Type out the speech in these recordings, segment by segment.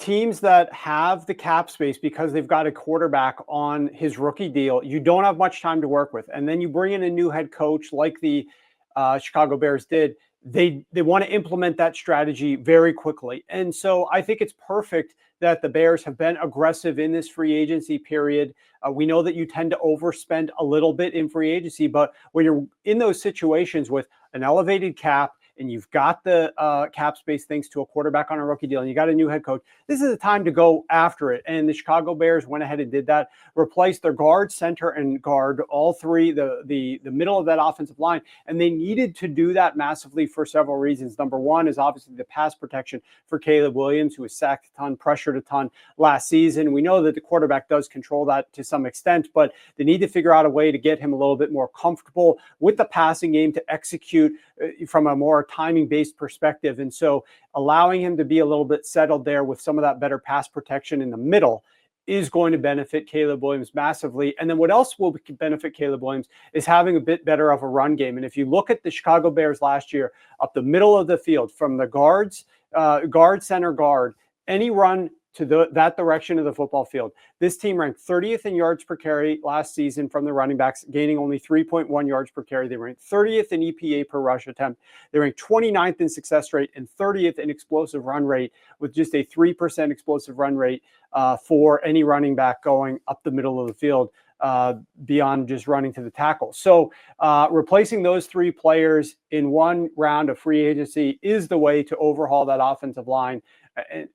teams that have the cap space because they've got a quarterback on his rookie deal, you don't have much time to work with. And then you bring in a new head coach like the Chicago Bears did. They want to implement that strategy very quickly. And so I think it's perfect that the Bears have been aggressive in this free agency period. We know that you tend to overspend a little bit in free agency, but when you're in those situations with an elevated cap, and you've got the cap space thanks to a quarterback on a rookie deal, and you got a new head coach, this is the time to go after it. And the Chicago Bears went ahead and did that, replaced their guard, center, and guard, all three, the middle of that offensive line. And they needed to do that massively for several reasons. Number one is obviously the pass protection for Caleb Williams, who was sacked a ton, pressured a ton last season. We know that the quarterback does control that to some extent, but they need to figure out a way to get him a little bit more comfortable with the passing game to execute from a more timing-based perspective. And so allowing him to be a little bit settled there with some of that better pass protection in the middle is going to benefit Caleb Williams massively. And then what else will benefit Caleb Williams is having a bit better of a run game. And if you look at the Chicago Bears last year, up the middle of the field, from the guards, guard, center, guard, any run to that direction of the football field. This team ranked 30th in yards per carry last season from the running backs, gaining only 3.1 yards per carry. They ranked 30th in EPA per rush attempt. They ranked 29th in success rate and 30th in explosive run rate, with just a 3% explosive run rate for any running back going up the middle of the field beyond just running to the tackle. So replacing those three players in one round of free agency is the way to overhaul that offensive line.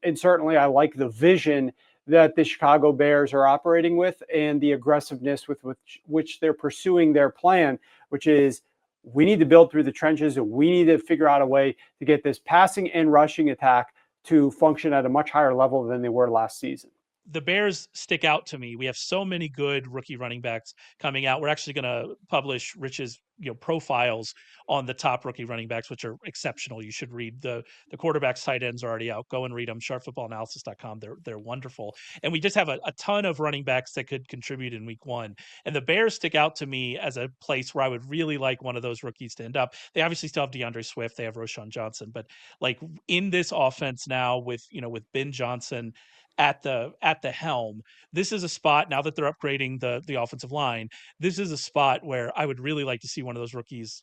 And certainly I like the vision that the Chicago Bears are operating with and the aggressiveness with which they're pursuing their plan, which is we need to build through the trenches and we need to figure out a way to get this passing and rushing attack to function at a much higher level than they were last season. The Bears stick out to me. We have so many good rookie running backs coming out. We're actually going to publish Rich's profiles on the top rookie running backs, which are exceptional. You should read the quarterbacks, tight ends are already out. Go and read them. Sharpfootballanalysis.com. They're wonderful. And we just have a ton of running backs that could contribute in week one. And the Bears stick out to me as a place where I would really like one of those rookies to end up. They obviously still have DeAndre Swift. They have Roschon Johnson, but like in this offense now with Ben Johnson at the helm, this is a spot, now that they're upgrading the offensive line, this is a spot where I would really like to see one of those rookies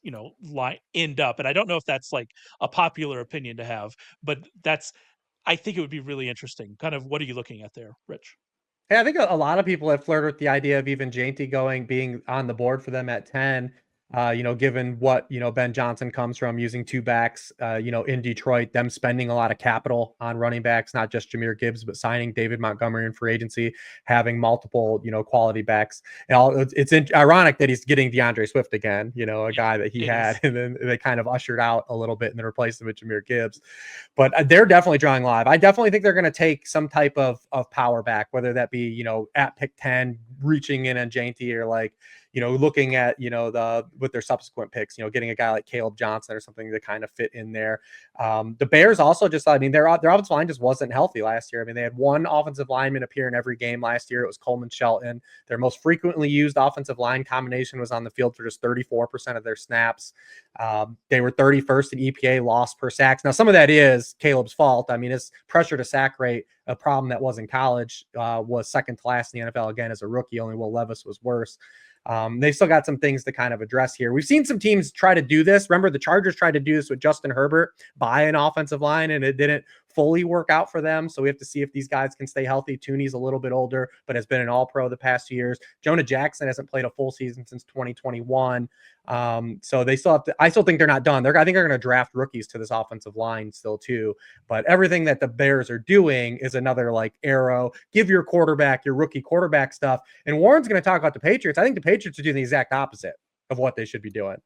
end up. And I don't know if that's like a popular opinion to have, but I think it would be really interesting. Kind of, what are you looking at there, Rich? Hey, I think a lot of people have flirted with the idea of even Jainty being on the board for them at 10. Given what, Ben Johnson comes from, using two backs, in Detroit, them spending a lot of capital on running backs, not just Jahmyr Gibbs, but signing David Montgomery in free agency, having multiple, quality backs. And it's ironic that he's getting DeAndre Swift again, a guy that he had, and then they kind of ushered out a little bit and then replaced him with Jahmyr Gibbs. But they're definitely drawing live. I definitely think they're going to take some type of power back, whether that be, at pick 10, reaching in on Jainty, or like, looking at, with their subsequent picks, getting a guy like Caleb Johnson or something to kind of fit in there. The Bears also their offensive line just wasn't healthy last year. I mean, they had one offensive lineman appear in every game last year. It was Coleman Shelton. Their most frequently used offensive line combination was on the field for just 34% of their snaps. They were 31st in EPA loss per sacks. Now, some of that is Caleb's fault. I mean, his pressure to sack rate, a problem that was in college, was second to last in the NFL again as a rookie. Only Will Levis was worse. They've still got some things to kind of address here. We've seen some teams try to do this. Remember, the Chargers tried to do this with Justin Herbert, buy an offensive line, and it didn't fully work out for them. So we have to see if these guys can stay healthy. Tooney's a little bit older, but has been an all-pro the past few years. Jonah Jackson hasn't played a full season since 2021. So they still have to, I still think they're not done. I think they're going to draft rookies to this offensive line still too. But everything that the Bears are doing is another like arrow. Give your rookie quarterback stuff. And Warren's going to talk about the Patriots. I think the Patriots are doing the exact opposite of what they should be doing.